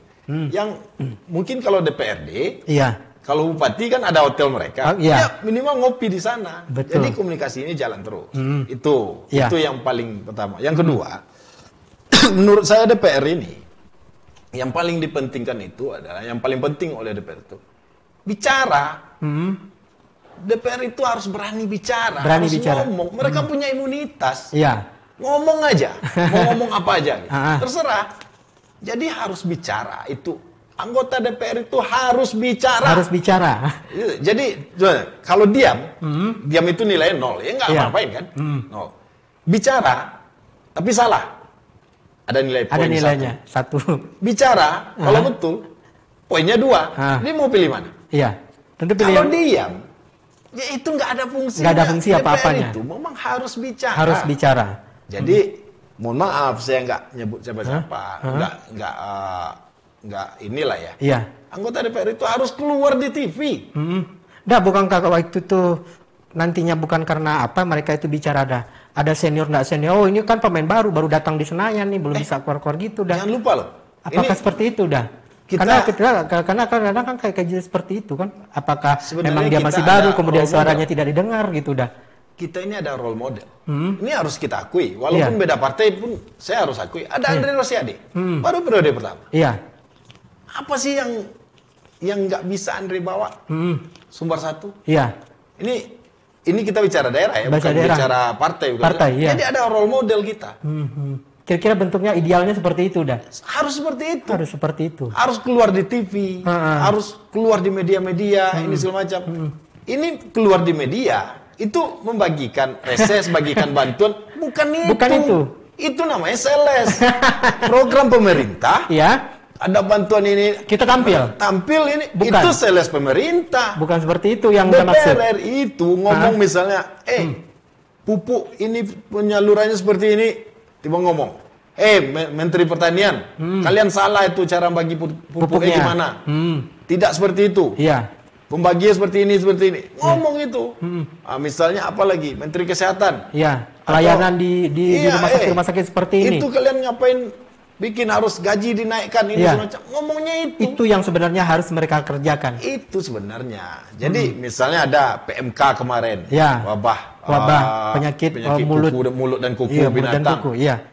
yang mungkin kalau DPRD, kalau bupati kan ada hotel mereka, ya minimal ngopi di sana. Betul. Jadi komunikasi ini jalan terus. Itu yang paling pertama. Yang kedua, menurut saya DPR ini yang paling dipentingkan itu adalah yang paling penting oleh DPR itu bicara. DPR itu harus berani bicara, harus ngomong. Mereka punya imunitas. Ngomong aja, mau ngomong apa aja, gitu. Terserah. Jadi harus bicara. Itu anggota DPR itu harus bicara. Harus bicara. Jadi kalau diam itu nilainya 0. Ya nggak apa-apain kan? 0. Bicara, tapi salah. Ada nilai poin. Ada nilainya 1. Bicara, kalau betul, poinnya 2. Dia mau pilih mana? Iya. Tentu pilih kalau diam, ya itu nggak ada fungsi. Nggak ada fungsi apa-apanya. Itu memang harus bicara. Harus bicara. Jadi mohon maaf saya nggak nyebut siapa-siapa, nggak inilah ya. Iya. Anggota DPR itu harus keluar di TV. Bukankah waktu itu nantinya bukan karena apa mereka itu bicara ada senior nggak senior. Oh ini kan pemain baru datang di Senayan nih belum bisa keluar gitu dah. Jangan lupa loh. Apakah seperti itu dah? Karena kadang-kadang kan kayak seperti itu kan. Apakah memang dia masih baru kemudian suaranya tidak didengar gitu dah. Kita ini ada role model. Ini harus kita akui. Walaupun beda partai pun saya harus akui. Ada Andre Rosiade. Baru periode pertama. Iya. Apa sih yang nggak bisa Andre bawa? Sumber 1. Iya. Ini kita bicara daerah ya, bukan bicara partai. Iya. Jadi ada role model kita. Kira-kira bentuknya idealnya seperti itu dah. Harus seperti itu. Harus seperti itu. Harus keluar di TV, harus keluar di media-media, ini segala macam. Ini keluar di media, itu membagikan reses, bagikan bantuan, bukan itu. Bukan itu. Itu namanya sales. Program pemerintah. Ada bantuan ini. Kita tampil. Tampil ini. Bukan. Itu sales pemerintah. Bukan seperti itu yang dimaksud. DPR itu ngomong misalnya, pupuk ini penyalurannya seperti ini. Tiba ngomong, Menteri Pertanian, kalian salah itu cara bagi pupuknya gimana? Tidak seperti itu. Iya. Pembagian seperti ini. Ngomong itu. Misalnya apa lagi? Menteri Kesehatan. Iya. Pelayanan di rumah sakit seperti ini. Itu kalian ngapain bikin harus gaji dinaikkan ini semacam ngomongnya itu yang sebenarnya harus mereka kerjakan. Itu sebenarnya. Jadi misalnya ada PMK kemarin, wabah penyakit mulut dan kuku binatang.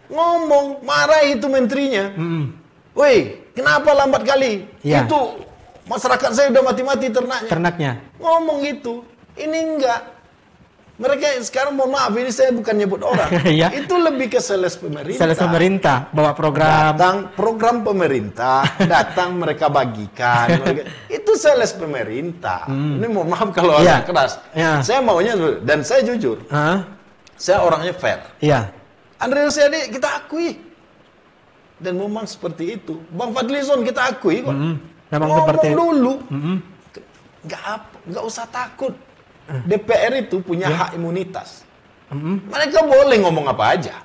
Ngomong marah itu menterinya. Woi, kenapa lambat kali? Itu masyarakat saya udah mati-mati ternaknya. Ngomong gitu. Ini enggak. Mereka sekarang mohon maaf, ini saya bukan nyebut orang. Itu lebih ke sales pemerintah. Sales pemerintah, bawa program. Datang program pemerintah, datang mereka bagikan. Itu sales pemerintah. Ini mohon maaf kalau agak keras. Saya maunya, dan saya jujur. Saya orangnya fair. Andre Rosiade kita akui. Dan memang seperti itu. Bang Fadlizon kita akui kok. Ngomong dulu. Nggak usah takut. DPR itu punya hak imunitas. Mereka boleh ngomong apa aja.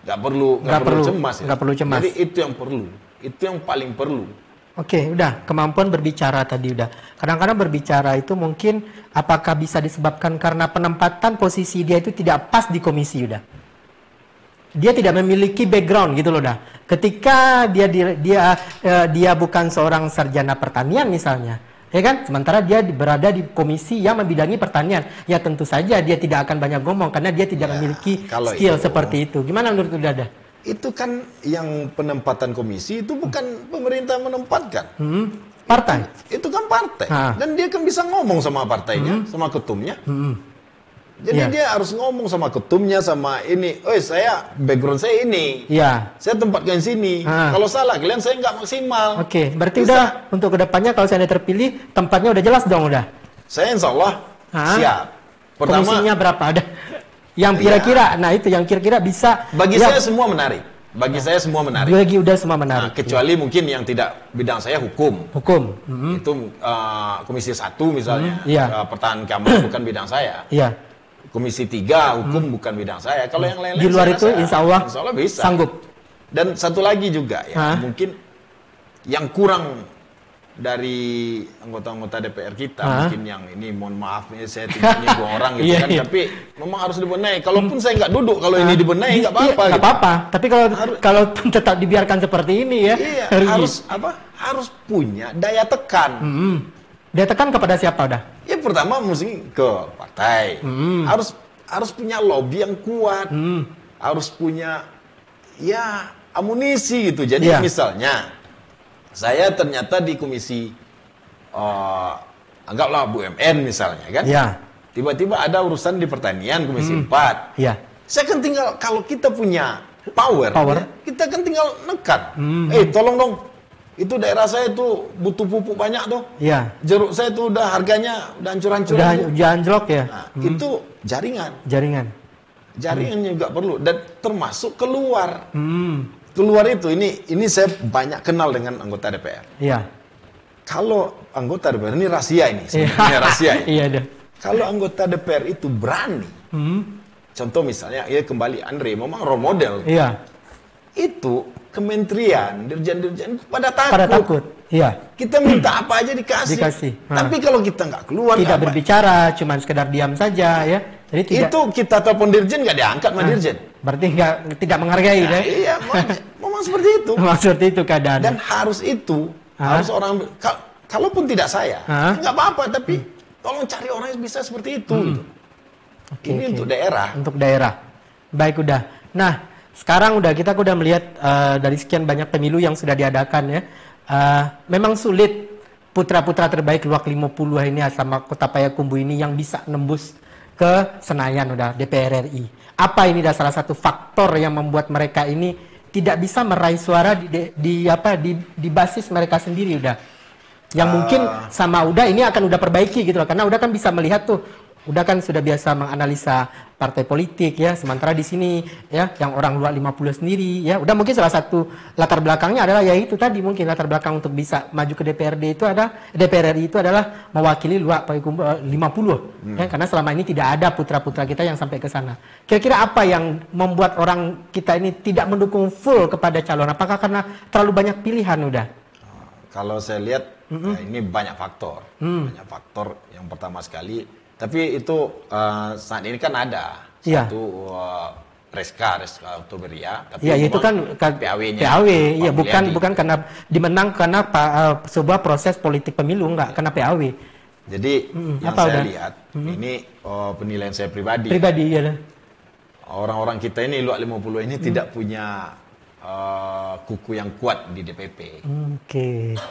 Nggak perlu cemas. Nggak perlu cemas. Jadi itu yang perlu. Itu yang paling perlu. Oke, udah. Kemampuan berbicara tadi udah. Kadang-kadang berbicara itu mungkin apakah bisa disebabkan karena penempatan posisi dia itu tidak pas di komisi udah. Dia tidak memiliki background gitu loh dah. Ketika dia bukan seorang sarjana pertanian misalnya, ya kan? Sementara dia berada di komisi yang membidangi pertanian, ya tentu saja dia tidak akan banyak ngomong karena dia tidak memiliki skill seperti itu. Gimana menurut Dada? Itu kan yang penempatan komisi itu bukan pemerintah menempatkan. Partai. Itu kan partai. Dan dia kan bisa ngomong sama partainya, sama ketumnya. Jadi dia harus ngomong sama ketumnya, sama ini. Saya background saya ini. Saya tempatkan sini. Kalau salah kalian saya nggak maksimal. Oke, berarti udah untuk kedepannya kalau saya terpilih tempatnya udah jelas dong udah. Saya insya Allah siap. Pertama, komisinya berapa ada? Yang kira-kira, nah itu yang kira-kira bisa. Bagi saya semua menarik. Bagi saya semua menarik. Bagi udah semua menarik. Kecuali mungkin yang tidak bidang saya hukum. Itu komisi 1 misalnya. Pertahanan keamanan bukan bidang saya. Komisi 3 hukum bukan bidang saya. Kalau yang lain-lain di luar itu insya Allah bisa. Sanggup. Dan satu lagi juga ya, mungkin yang kurang dari anggota-anggota DPR kita, mungkin yang ini mohon maaf nih saya tinggalnya 2 orang gitu kan, tapi memang harus dibenahi. Kalaupun saya nggak duduk, kalau ini dibenahi nggak apa-apa. Nggak apa-apa. Tapi kalau tetap dibiarkan seperti ini ya, harus punya daya tekan. Daya tekan kepada siapa udah? Ya pertama mesti ke partai. Harus punya lobby yang kuat. Harus punya amunisi gitu. Jadi misalnya saya ternyata di komisi anggaplah BUMN misalnya kan. Tiba-tiba ada urusan di pertanian komisi 4. Saya kan tinggal, kalau kita punya power. Kita kan tinggal nekan. Tolong dong. Itu daerah saya itu butuh pupuk banyak tuh. Jeruk saya itu udah harganya udah hancur-hancur. Udah anjlok ya. Itu jaringan. Jaringan juga perlu, dan termasuk keluar. Keluar itu ini saya banyak kenal dengan anggota DPR. Kalau anggota DPR ini rahasia ini, sebenarnya rahasia. Kalau anggota DPR itu berani. Contoh misalnya kembali Andre memang role model. Itu kementerian, dirjen-dirjen pada takut. Kita minta apa aja dikasih. Tapi kalau kita nggak keluar, tidak berbicara, cuma sekedar diam saja ya. Jadi itu kita telepon dirjen nggak diangkat sama dirjen. Berarti tidak menghargai ya. Iya, memang seperti itu. Memang seperti itu keadaan. Dan harus harus orang, kalaupun tidak saya, nggak apa-apa, tapi tolong cari orang yang bisa seperti itu. Gitu. Ini untuk daerah. Untuk daerah. Baik udah. Nah, sekarang kita udah melihat dari sekian banyak pemilu yang sudah diadakan ya. Memang sulit putra-putra terbaik Luak 50 ini sama Kota Payakumbuh ini yang bisa nembus ke Senayan udah DPR RI. Apa ini salah satu faktor yang membuat mereka ini tidak bisa meraih suara di basis mereka sendiri udah. Yang mungkin sama ini akan perbaiki gitu loh, karena kan bisa melihat tuh. Kan sudah biasa menganalisa partai politik ya, sementara di sini ya yang orang Luak 50 sendiri ya, mungkin salah satu latar belakangnya adalah ya itu tadi, mungkin latar belakang untuk bisa maju ke DPRD itu DPR RI itu adalah mewakili Luak Payakumbuh 50 ya, karena selama ini tidak ada putra-putra kita yang sampai ke sana. Kira-kira apa yang membuat orang kita ini tidak mendukung full kepada calon? Apakah karena terlalu banyak pilihan udah? Kalau saya lihat ini banyak faktor. Banyak faktor. Yang pertama sekali, tapi itu saat ini kan ada satu Reska Oktoberia, tapi ya itu kan PAW-nya. PAW, ya bukan karena dimenang karena sebuah proses politik pemilu, enggak karena PAW. Jadi yang saya lihat ini penilaian saya pribadi. Ya. Orang-orang kita ini luak 50 ini tidak punya kuku yang kuat di DPP.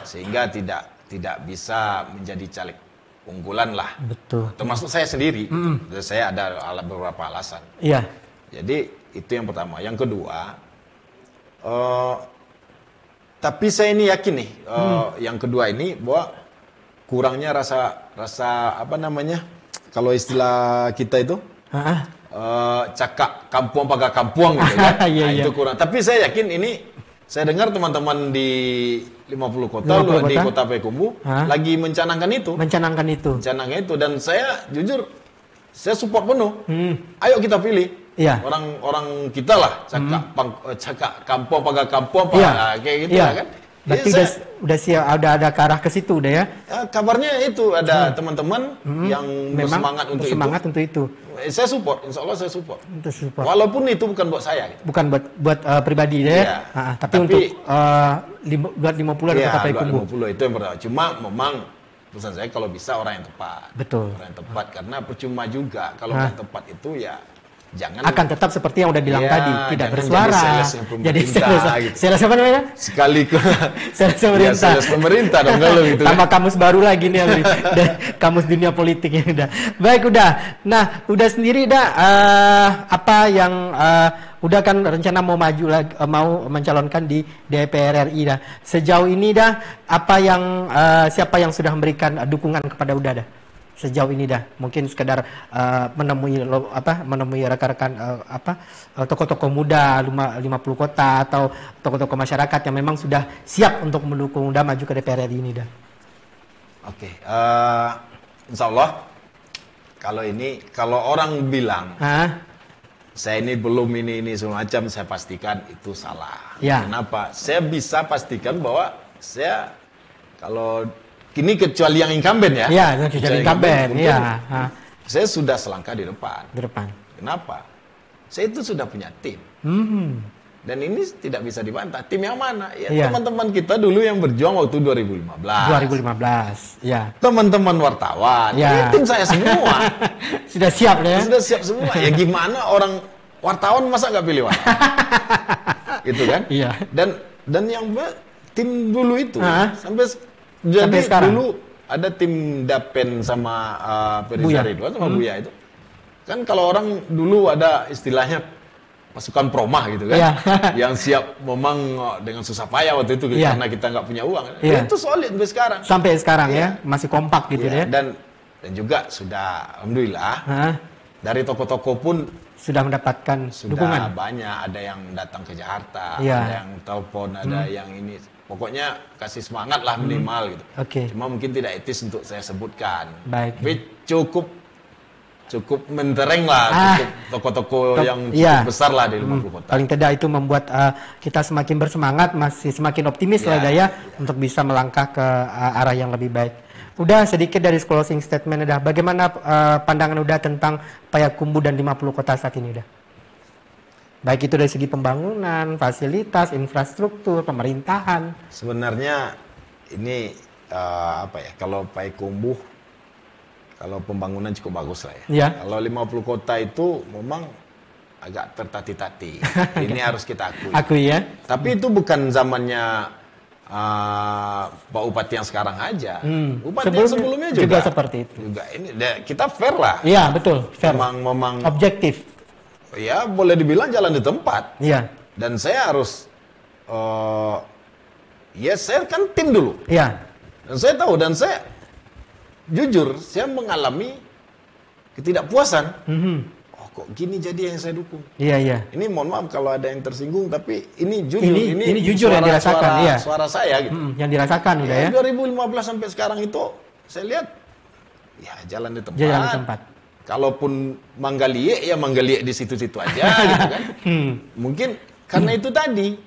Sehingga tidak bisa menjadi caleg unggulan lah. Betul. Termasuk saya sendiri. Saya ada beberapa alasan. Iya. Jadi itu yang pertama. Yang kedua, tapi saya ini yakin nih, yang kedua ini bahwa kurangnya rasa apa namanya? Kalau istilah kita itu, cakap kampung pagar kampung gitu kan. Itu kurang. Tapi saya yakin ini, saya dengar teman-teman di 50 kota, di kota Payakumbuh lagi mencanangkan itu. Mencanangkan itu dan saya jujur saya support penuh. Ayo kita pilih. Orang kita lah cakap kampung pagar kampung kayak gitu kan. Berarti udah siap, ada ke arah ke situ udah ya? Kabarnya itu ada teman-teman yang bersemangat untuk itu. Saya support, insya Allah saya support. Walaupun itu bukan buat saya. Gitu. Bukan buat pribadi ya? Tapi untuk buat 50 ada kota Payakumbuh. 50 itu yang pertama. Cuma memang pesan saya kalau bisa orang yang tepat. Betul. Orang yang tepat karena percuma juga kalau yang tepat itu ya. Jangan akan tetap seperti yang udah bilang tadi, tidak bersuara. Jadi sales apa namanya? Sekali sales pemerintah. Sales pemerintah dong kalau gitu. Tambah kamus baru lagi nih, kamus dunia politik ini udah. Baik udah. Nah, udah sendiri dah apa yang udah kan rencana mau maju lagi, mau mencalonkan di DPR RI dah. Sejauh ini dah apa yang siapa yang sudah memberikan dukungan kepada Uda dah? Sejauh ini dah mungkin sekedar menemui rekan-rekan tokoh-tokoh muda 50 kota atau tokoh-tokoh masyarakat yang memang sudah siap untuk mendukung Uda maju ke DPR RI ini dah. Oke, insya Allah kalau orang bilang saya ini belum ini semacam, saya pastikan itu salah. Kenapa? Saya bisa pastikan bahwa saya kalau ini kecuali yang incumbent ya. Iya, kecuali incumbent. Iya. Saya sudah selangkah di depan. Kenapa? Saya itu sudah punya tim. Dan ini tidak bisa dibantah. Tim yang mana? Teman-teman kita dulu yang berjuang waktu 2015. Ya. Teman-teman wartawan. Ini tim saya semua. Sudah siap ya? Sudah siap semua. Ya gimana orang wartawan masa nggak pilih wartawan? Gitu kan? Iya. Dan yang tim dulu itu jadi dulu ada tim Dapen sama Periza Ridwan sama Buya itu. Kan kalau orang dulu ada istilahnya pasukan promah gitu kan. Yang siap memang dengan susah payah waktu itu karena kita nggak punya uang. Itu solid sampai sekarang. Sampai sekarang ya, masih kompak gitu ya. Dan juga sudah alhamdulillah dari toko-toko pun sudah mendapatkan dukungan. Banyak, ada yang datang ke Jakarta, ada yang telepon, ada yang ini. Pokoknya kasih semangat lah minimal gitu. Cuma mungkin tidak etis untuk saya sebutkan. Tapi cukup mentereng lah, cukup toko-toko yang cukup besar lah di 50 kota. Paling tidak itu membuat kita semakin bersemangat, masih semakin optimis lah Daya untuk bisa melangkah ke arah yang lebih baik. Udah sedikit dari closing statement udah. Bagaimana pandangan udah tentang Payakumbuh dan 50 kota saat ini udah? Baik itu dari segi pembangunan, fasilitas, infrastruktur, pemerintahan. Sebenarnya ini kalau Payakumbuh, kalau pembangunan cukup bagus lah ya. Kalau 50 kota itu memang agak tertati-tati. Ini harus kita akui. Akui ya. Tapi itu bukan zamannya Pak Bupati yang sekarang aja. Bupati yang sebelumnya juga seperti itu. Juga ini kita fair lah. Iya betul. Fair. Memang objektif. Ya boleh dibilang jalan di tempat. Dan saya harus saya kan tim dulu. Dan saya tahu dan saya jujur saya mengalami ketidakpuasan. Kok gini jadi yang saya dukung. Ini mohon maaf kalau ada yang tersinggung tapi ini jujur. Ini jujur yang dirasakan. Suara saya gitu. Yang dirasakan udah ya. 2015 sampai sekarang itu saya lihat jalan di tempat. Jalan di tempat. Kalaupun manggalie ya manggalie di situ-situ aja gitu kan. Mungkin karena itu tadi.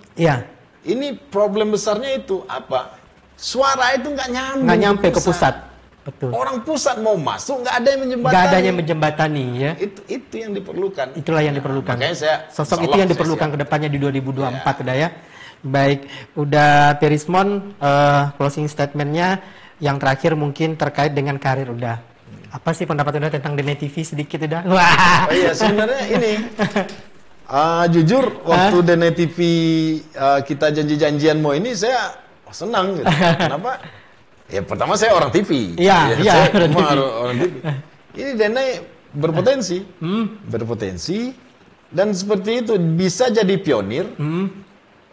Ini problem besarnya itu apa? Suara itu nggak nyampe ke pusat. Betul. Orang pusat mau masuk nggak ada yang menjembatani. Nggak ada yang menjembatani ya. Itu yang diperlukan. Itulah yang diperlukan. Makanya saya sosok itu yang diperlukan ke depannya di 2024 udah ya. Baik, udah Perismon closing statementnya yang terakhir mungkin terkait dengan karir udah. Apa sih pendapat udah tentang The Net TV sedikit udah? Wah. Oh iya sebenarnya ini jujur waktu The Net TV kita janji-janjian mau ini saya senang gitu. Kenapa? Ya pertama saya orang TV. Iya, saya orang TV. Ini Denai berpotensi. Berpotensi dan seperti itu bisa jadi pionir.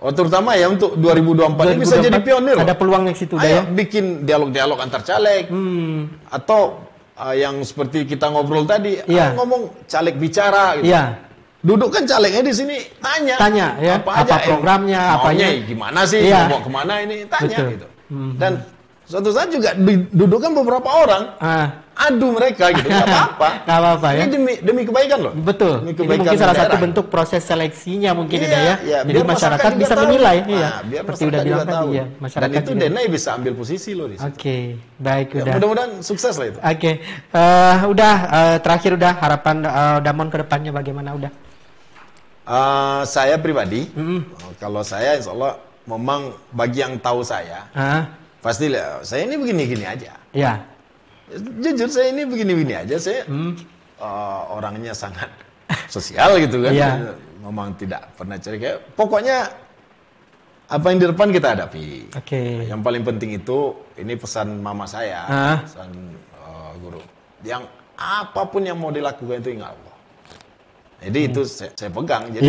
Oh, terutama ya untuk 2024 ini bisa jadi pionir. Ada peluang di situ ya. Bikin dialog-dialog antar caleg. Atau yang seperti kita ngobrol tadi, ngomong caleg bicara gitu. Duduk kan calegnya di sini tanya ya apa programnya, apanya gimana sih, mau kemana ini, tanya gitu. Dan suatu saat juga dudukkan beberapa orang, adu mereka gitu, nggak apa-apa. Ya. Ini demi kebaikan loh. Betul. Ini mungkin salah satu bentuk proses seleksinya mungkin ya. Jadi masyarakat bisa menilai. Biar seperti udah bilang tadi ya. Dan itu Denai bisa ambil posisi loh di situ. Oke, baik udah. Mudah-mudahan sukses lah itu. Oke, terakhir udah harapan Damon ke depannya bagaimana udah? Saya pribadi, kalau saya insya Allah memang bagi yang tahu saya. Pasti saya ini begini-gini aja. Ya. Jujur saya ini begini-begini aja. Saya orangnya sangat sosial gitu kan. Memang tidak pernah cari kayak. Pokoknya apa yang di depan kita hadapi. Yang paling penting itu ini pesan mama saya, pesan guru. Yang apapun yang mau dilakukan itu ingat Allah. Jadi itu saya pegang. Jadi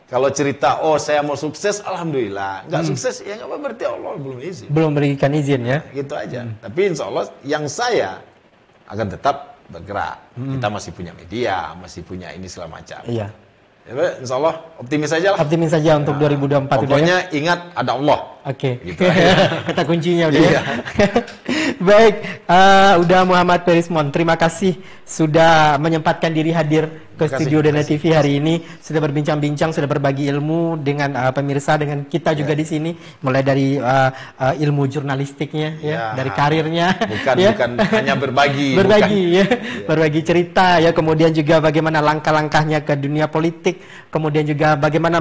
kalau cerita, saya mau sukses, alhamdulillah. Nggak sukses, ya nggak apa, berarti Allah belum izin. Belum berikan izin ya? Gitu aja. Tapi insya Allah, yang saya akan tetap bergerak. Kita masih punya media, masih punya ini segala macam. Iya. Ya, insya Allah, optimis saja lah. Optimis saja untuk 2024. Pokoknya ingat, ada Allah. Gitu kata kuncinya udah ya. Baik, udah Muhammad Perismon. Terima kasih sudah menyempatkan diri hadir ke studio The Net TV hari ini, sudah berbincang-bincang, sudah berbagi ilmu dengan pemirsa, dengan kita juga di sini, mulai dari ilmu jurnalistiknya, dari karirnya, bukan hanya berbagi, berbagi cerita, kemudian juga bagaimana langkah-langkahnya ke dunia politik, kemudian juga bagaimana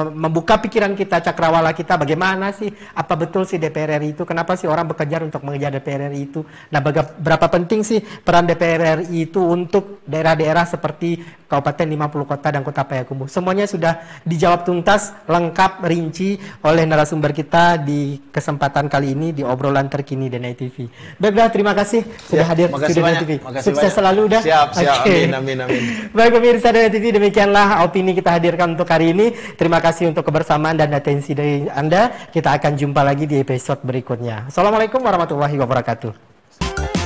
membuka pikiran kita, cakrawala kita, bagaimana sih, apa betul sih DPR RI itu, kenapa sih orang bekerja untuk mengejar DPR RI itu, nah berapa penting sih peran DPR RI itu untuk daerah-daerah seperti Kabupaten 50 Kota dan Kota Payakumbuh. Semuanya sudah dijawab tuntas, lengkap, rinci oleh narasumber kita di kesempatan kali ini di obrolan terkini The Net TV. Baiklah, terima kasih sudah hadir di The Net TV. Sukses selalu dah. Siap. Amin. Baik pemirsa The Net TV, demikianlah opini kita hadirkan untuk hari ini. Terima kasih untuk kebersamaan dan atensi dari Anda. Kita akan jumpa lagi di episode berikutnya. Assalamualaikum warahmatullahi wabarakatuh.